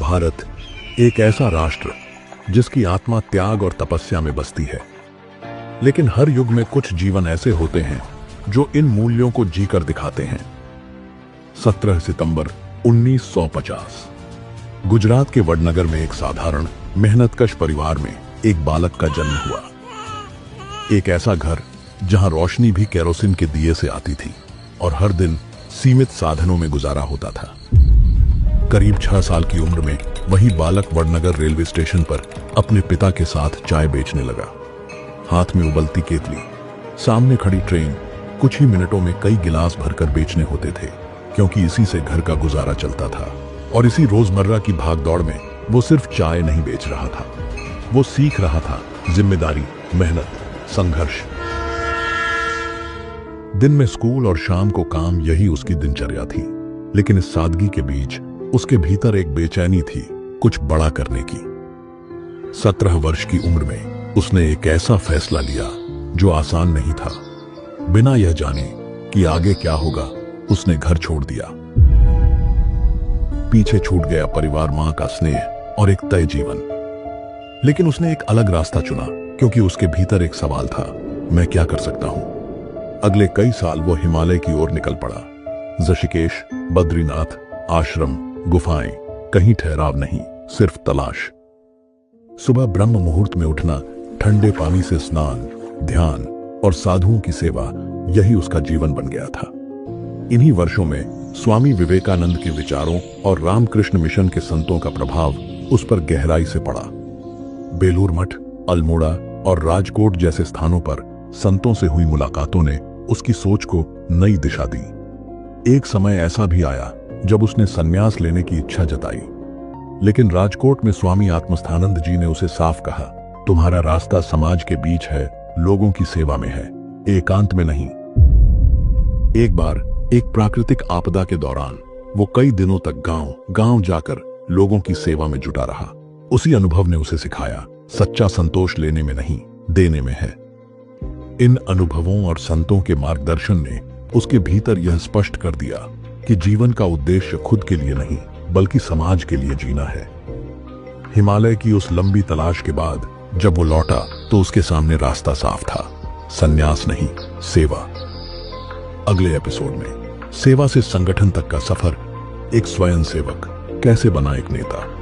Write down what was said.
भारत एक ऐसा राष्ट्र जिसकी आत्मा त्याग और तपस्या में बसती है। लेकिन हर युग में कुछ जीवन ऐसे होते हैं जो इन मूल्यों को जीकर दिखाते हैं। 17 सितंबर 1950 गुजरात के वडनगर में एक साधारण मेहनतकश परिवार में एक बालक का जन्म हुआ। एक ऐसा घर जहां रोशनी भी केरोसिन के दिए से आती थी और हर दिन सीमित साधनों में गुजारा होता था। करीब 6 साल की उम्र में वही बालक वडनगर रेलवे स्टेशन पर अपने पिता के साथ चाय बेचने लगा। हाथ में उबलती केतली, सामने खड़ी ट्रेन, कुछ ही मिनटों में कई गिलास भरकर बेचने होते थे, क्योंकि इसी से घर का गुजारा चलता था। और इसी रोजमर्रा की भागदौड़ में वो सिर्फ चाय नहीं बेच रहा था, वो सीख रहा था जिम्मेदारी, मेहनत, संघर्ष। दिन में स्कूल और शाम को काम, यही उसकी दिनचर्या थी। लेकिन इस सादगी के बीच उसके भीतर एक बेचैनी थी, कुछ बड़ा करने की। 17 वर्ष की उम्र में उसने एक ऐसा फैसला लिया जो आसान नहीं था। बिना यह जाने कि आगे क्या होगा, उसने घर छोड़ दिया। पीछे छूट गया परिवार, मां का स्नेह और एक तय जीवन। लेकिन उसने एक अलग रास्ता चुना, क्योंकि उसके भीतर एक सवाल था, मैं क्या कर सकता हूं? अगले कई साल वो हिमालय की ओर निकल पड़ा। ऋषिकेश, बद्रीनाथ, आश्रम, गुफाएं, कहीं ठहराव नहीं, सिर्फ तलाश। सुबह ब्रह्म मुहूर्त में उठना, ठंडे पानी से स्नान, ध्यान और साधुओं की सेवा, यही उसका जीवन बन गया था। इन्हीं वर्षों में स्वामी विवेकानंद के विचारों और रामकृष्ण मिशन के संतों का प्रभाव उस पर गहराई से पड़ा। बेलूर मठ, अल्मोड़ा और राजकोट जैसे स्थानों पर संतों से हुई मुलाकातों ने उसकी सोच को नई दिशा दी। एक समय ऐसा भी आया जब उसने संन्यास लेने की इच्छा जताई। लेकिन राजकोट में स्वामी आत्मस्थानंद जी ने उसे साफ कहा, तुम्हारा रास्ता समाज के बीच है, लोगों की सेवा में है, एकांत में नहीं। एक बार एक प्राकृतिक आपदा के दौरान वो कई दिनों तक गांव जाकर लोगों की सेवा में जुटा रहा। उसी अनुभव ने उसे सिखाया, सच्चा संतोष लेने में नहीं, देने में है। इन अनुभवों और संतों के मार्गदर्शन ने उसके भीतर यह स्पष्ट कर दिया कि जीवन का उद्देश्य खुद के लिए नहीं, बल्कि समाज के लिए जीना है। हिमालय की उस लंबी तलाश के बाद जब वो लौटा तो उसके सामने रास्ता साफ था, संन्यास नहीं, सेवा। अगले एपिसोड में सेवा से संगठन तक का सफर, एक स्वयंसेवक कैसे बना एक नेता।